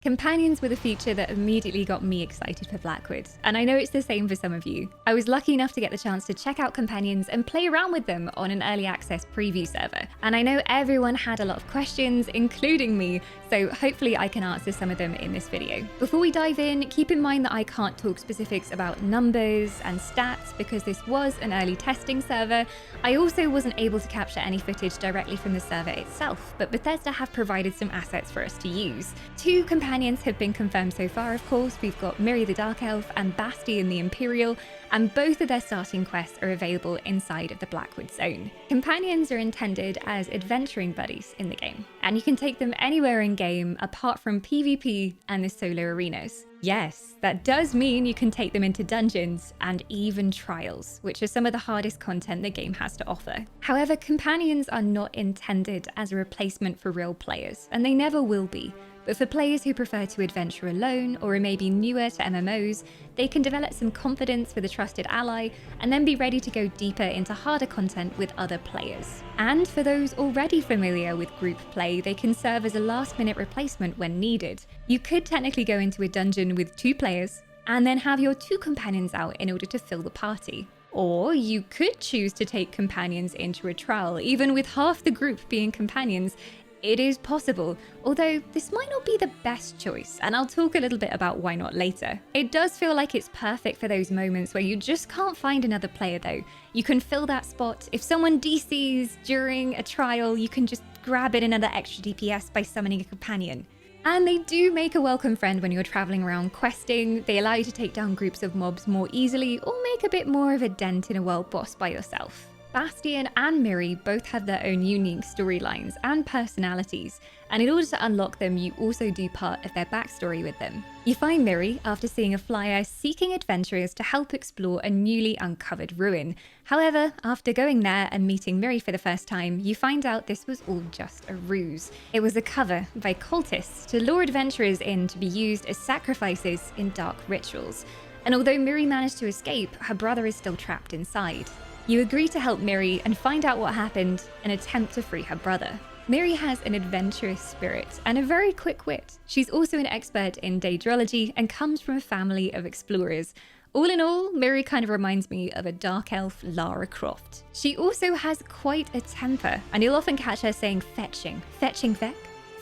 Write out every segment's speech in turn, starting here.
Companions were the feature that immediately got me excited for Blackwood, and I know it's the same for some of you. I was lucky enough to get the chance to check out Companions and play around with them on an early access preview server, and I know everyone had a lot of questions, including me, so hopefully I can answer some of them in this video. Before we dive in, keep in mind that I can't talk specifics about numbers and stats because this was an early testing server. I also wasn't able to capture any footage directly from the server itself, but Bethesda have provided some assets for us to use. Two companions have been confirmed so far, of course. We've got Mirri the Dark Elf and Bastian the Imperial, and both of their starting quests are available inside of the Blackwood zone. Companions are intended as adventuring buddies in the game, and you can take them anywhere in game apart from PvP and the solo arenas. Yes, that does mean you can take them into dungeons and even trials, which are some of the hardest content the game has to offer. However, companions are not intended as a replacement for real players, and they never will be. But for players who prefer to adventure alone or are maybe newer to MMOs, they can develop some confidence with a trusted ally and then be ready to go deeper into harder content with other players. And for those already familiar with group play, they can serve as a last-minute replacement when needed. You could technically go into a dungeon with 2 players and then have your 2 companions out in order to fill the party. Or you could choose to take companions into a trial, even with half the group being companions. It is possible, although this might not be the best choice, and I'll talk a little bit about why not later. It does feel like it's perfect for those moments where you just can't find another player though. You can fill that spot. If someone DCs during a trial, you can just grab in another extra DPS by summoning a companion. And they do make a welcome friend when you're traveling around questing. They allow you to take down groups of mobs more easily or make a bit more of a dent in a world boss by yourself. Bastian and Mirri both have their own unique storylines and personalities, and in order to unlock them, you also do part of their backstory with them. You find Mirri after seeing a flyer seeking adventurers to help explore a newly uncovered ruin. However, after going there and meeting Mirri for the first time, you find out this was all just a ruse. It was a cover by cultists to lure adventurers in to be used as sacrifices in dark rituals. And although Mirri managed to escape, her brother is still trapped inside. You agree to help Mirri and find out what happened and attempt to free her brother. Mirri has an adventurous spirit and a very quick wit. She's also an expert in daedrology and comes from a family of explorers. All in all, Mirri kind of reminds me of a dark elf Lara Croft. She also has quite a temper, and you'll often catch her saying fetching feck,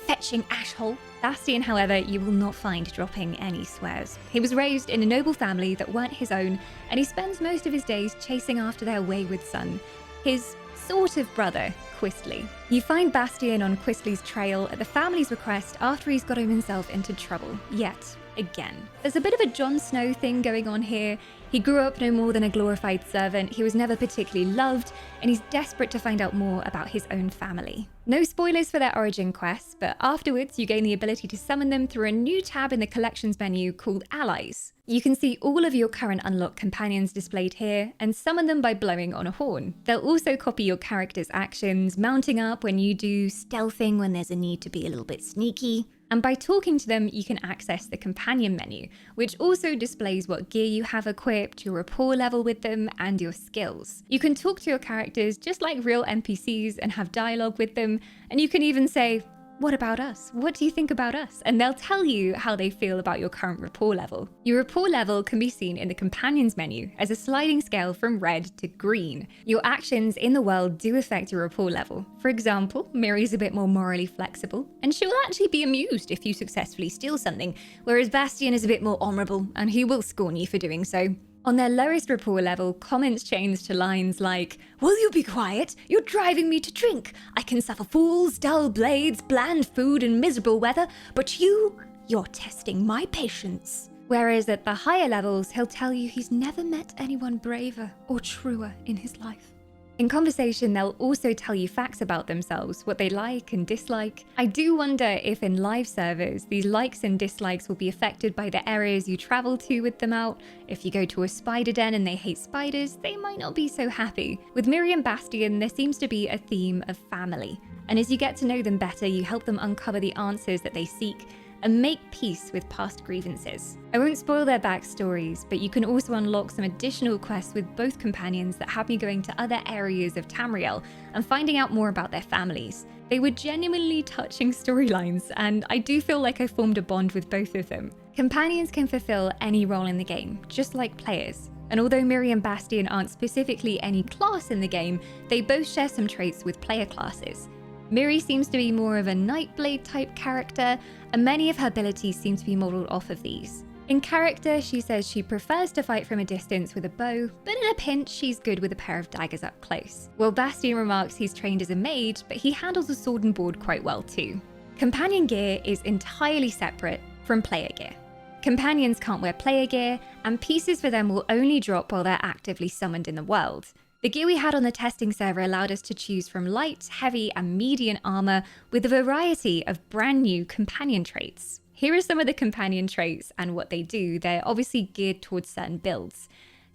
fetching ashhole. Bastian, however, you will not find dropping any swears. He was raised in a noble family that weren't his own, and he spends most of his days chasing after their wayward son, his sort of brother, Quistley. You find Bastian on Quistley's trail at the family's request after he's got himself into trouble, yet again. There's a bit of a Jon Snow thing going on here. He grew up no more than a glorified servant, he was never particularly loved, and he's desperate to find out more about his own family. No spoilers for their origin quests, but afterwards you gain the ability to summon them through a new tab in the collections menu called Allies. You can see all of your current unlocked companions displayed here and summon them by blowing on a horn. They'll also copy your character's actions, mounting up when you do, stealthing when there's a need to be a little bit sneaky. And by talking to them, you can access the companion menu, which also displays what gear you have equipped, your rapport level with them, and your skills. You can talk to your characters just like real NPCs and have dialogue with them, and you can even say, "What about us? What do you think about us?" And they'll tell you how they feel about your current rapport level. Your rapport level can be seen in the companions menu as a sliding scale from red to green. Your actions in the world do affect your rapport level. For example, Mirri's a bit more morally flexible, and she'll actually be amused if you successfully steal something, whereas Bastian is a bit more honorable, and he will scorn you for doing so. On their lowest rapport level, comments change to lines like, "Will you be quiet? You're driving me to drink. I can suffer fools, dull blades, bland food, and miserable weather, but you're testing my patience." Whereas at the higher levels, he'll tell you he's never met anyone braver or truer in his life. In conversation, they'll also tell you facts about themselves, what they like and dislike. I do wonder if in live servers, these likes and dislikes will be affected by the areas you travel to with them out. If you go to a spider den and they hate spiders, they might not be so happy. With Mirri and Bastian, there seems to be a theme of family. And as you get to know them better, you help them uncover the answers that they seek and make peace with past grievances. I won't spoil their backstories, but you can also unlock some additional quests with both companions that have me going to other areas of Tamriel and finding out more about their families. They were genuinely touching storylines, and I do feel like I formed a bond with both of them. Companions can fulfill any role in the game, just like players. And although Mirri and Bastian aren't specifically any class in the game, they both share some traits with player classes. Mirri seems to be more of a Nightblade type character, and many of her abilities seem to be modelled off of these. In character, she says she prefers to fight from a distance with a bow, but in a pinch, she's good with a pair of daggers up close. While Bastian remarks he's trained as a mage, but he handles a sword and board quite well too. Companion gear is entirely separate from player gear. Companions can't wear player gear, and pieces for them will only drop while they're actively summoned in the world. The gear we had on the testing server allowed us to choose from light, heavy, and medium armor with a variety of brand new companion traits. Here are some of the companion traits and what they do. They're obviously geared towards certain builds.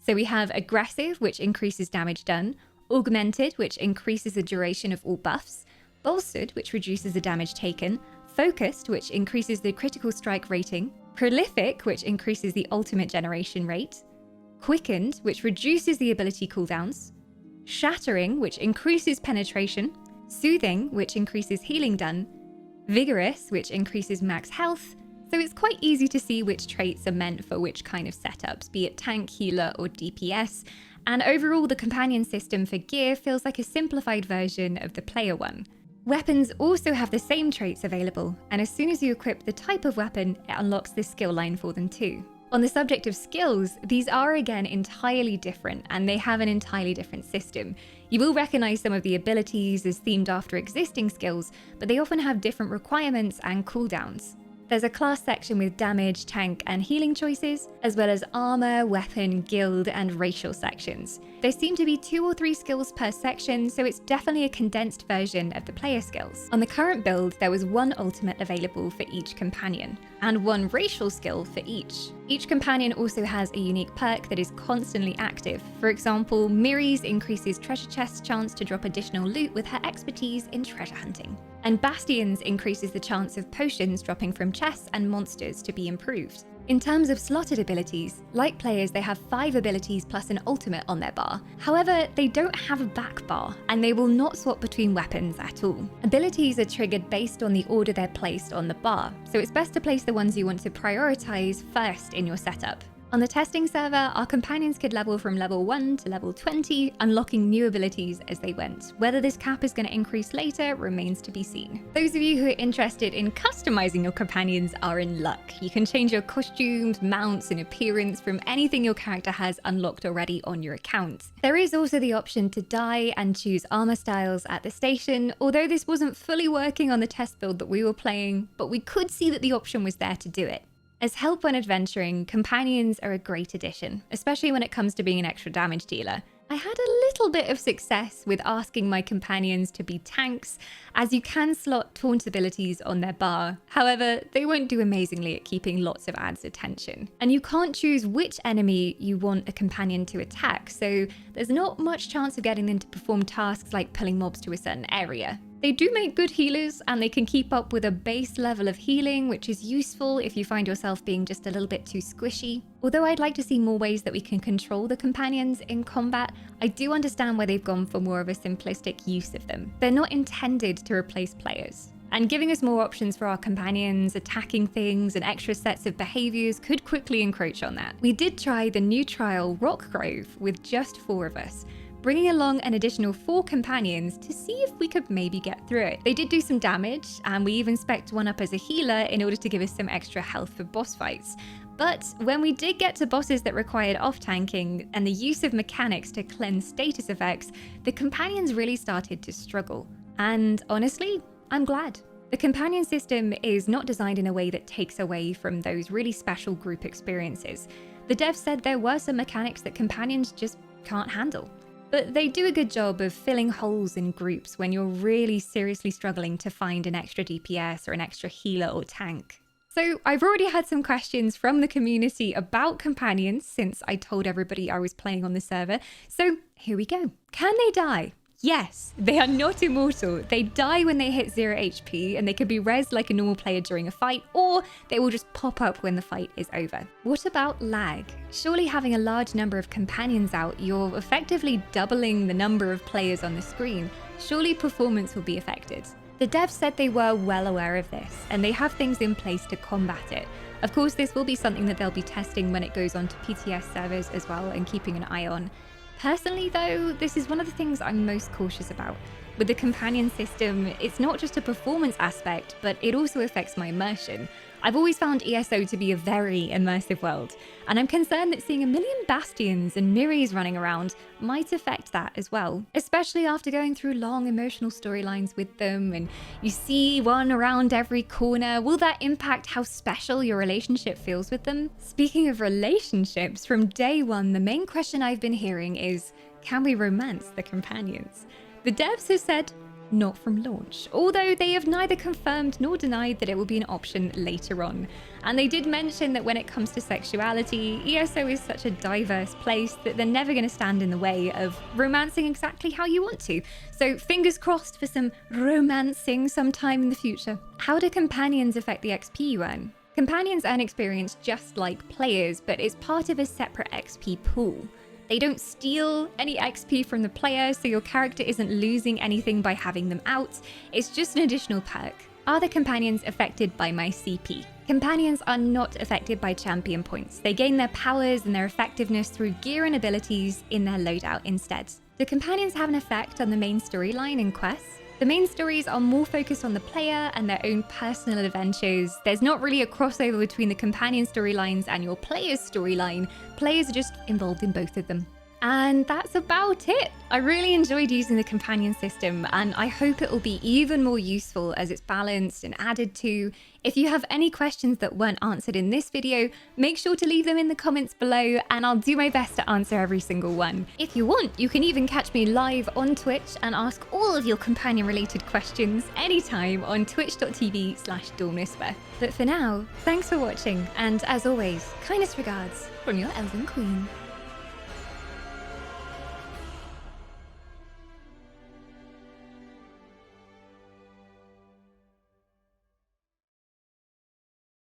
So we have aggressive, which increases damage done, augmented, which increases the duration of all buffs, bolstered, which reduces the damage taken, focused, which increases the critical strike rating, prolific, which increases the ultimate generation rate, quickened, which reduces the ability cooldowns, shattering, which increases penetration, soothing, which increases healing done, vigorous, which increases max health, so it's quite easy to see which traits are meant for which kind of setups, be it tank, healer, or DPS, and overall the companion system for gear feels like a simplified version of the player one. Weapons also have the same traits available, and as soon as you equip the type of weapon, it unlocks this skill line for them too. On the subject of skills, these are again entirely different, and they have an entirely different system. You will recognize some of the abilities as themed after existing skills, but they often have different requirements and cooldowns. There's a class section with damage, tank, and healing choices, as well as armor, weapon, guild, and racial sections. There seem to be 2 or 3 skills per section, so it's definitely a condensed version of the player skills. On the current build, there was 1 ultimate available for each companion, and 1 racial skill for each. Each companion also has a unique perk that is constantly active. For example, Mirri's increases treasure chest's chance to drop additional loot with her expertise in treasure hunting. And Bastian's increases the chance of potions dropping from chests and monsters to be improved. In terms of slotted abilities, like players, they have 5 abilities plus an ultimate on their bar. However, they don't have a back bar, and they will not swap between weapons at all. Abilities are triggered based on the order they're placed on the bar, so it's best to place the ones you want to prioritize first in your setup. On the testing server, our companions could level from level 1 to level 20, unlocking new abilities as they went. Whether this cap is going to increase later remains to be seen. Those of you who are interested in customizing your companions are in luck. You can change your costumes, mounts, and appearance from anything your character has unlocked already on your account. There is also the option to dye and choose armor styles at the station, although this wasn't fully working on the test build that we were playing, but we could see that the option was there to do it. As help when adventuring, companions are a great addition, especially when it comes to being an extra damage dealer. I had a little bit of success with asking my companions to be tanks, as you can slot taunt abilities on their bar. However, they won't do amazingly at keeping lots of ads' attention. And you can't choose which enemy you want a companion to attack, so there's not much chance of getting them to perform tasks like pulling mobs to a certain area. They do make good healers, and they can keep up with a base level of healing, which is useful if you find yourself being just a little bit too squishy. Although I'd like to see more ways that we can control the companions in combat, I do understand why they've gone for more of a simplistic use of them. They're not intended to replace players. And giving us more options for our companions, attacking things, and extra sets of behaviors could quickly encroach on that. We did try the new trial Rock Grove with just 4 of us, bringing along an additional 4 companions to see if we could maybe get through it. They did do some damage, and we even spec'd one up as a healer in order to give us some extra health for boss fights. But when we did get to bosses that required off-tanking and the use of mechanics to cleanse status effects, the companions really started to struggle. And honestly, I'm glad. The companion system is not designed in a way that takes away from those really special group experiences. The devs said there were some mechanics that companions just can't handle. But they do a good job of filling holes in groups when you're really seriously struggling to find an extra DPS or an extra healer or tank. So I've already had some questions from the community about companions since I told everybody I was playing on the server. So here we go. Can they die? Yes, they are not immortal. They die when they hit 0 HP, and they can be rezzed like a normal player during a fight, or they will just pop up when the fight is over. What about lag? Surely having a large number of companions out, you're effectively doubling the number of players on the screen. Surely performance will be affected. The devs said they were well aware of this, and they have things in place to combat it. Of course, this will be something that they'll be testing when it goes on to PTS servers as well and keeping an eye on. Personally though, this is one of the things I'm most cautious about. With the companion system, it's not just a performance aspect, but it also affects my immersion. I've always found ESO to be a very immersive world, and I'm concerned that seeing a million Bastians and Mirris running around might affect that as well, especially after going through long emotional storylines with them and you see one around every corner. Will that impact how special your relationship feels with them? Speaking of relationships, from day one, the main question I've been hearing is, can we romance the companions? The devs have said, not from launch, although they have neither confirmed nor denied that it will be an option later on. And they did mention that when it comes to sexuality, ESO is such a diverse place that they're never going to stand in the way of romancing exactly how you want to. So fingers crossed for some romancing sometime in the future. How do companions affect the XP you earn? Companions earn experience just like players, but it's part of a separate XP pool. They don't steal any XP from the player, so your character isn't losing anything by having them out. It's just an additional perk. Are the companions affected by my CP? Companions are not affected by champion points. They gain their powers and their effectiveness through gear and abilities in their loadout instead. Do companions have an effect on the main storyline and quests? The main stories are more focused on the player and their own personal adventures. There's not really a crossover between the companion storylines and your player's storyline. Players are just involved in both of them. And that's about it. I really enjoyed using the companion system, and I hope it will be even more useful as it's balanced and added to. If you have any questions that weren't answered in this video, make sure to leave them in the comments below and I'll do my best to answer every single one. If you want, you can even catch me live on Twitch and ask all of your companion related questions anytime on twitch.tv/dawnwhisper. But for now, thanks for watching, and as always, kindest regards from your Elven Queen.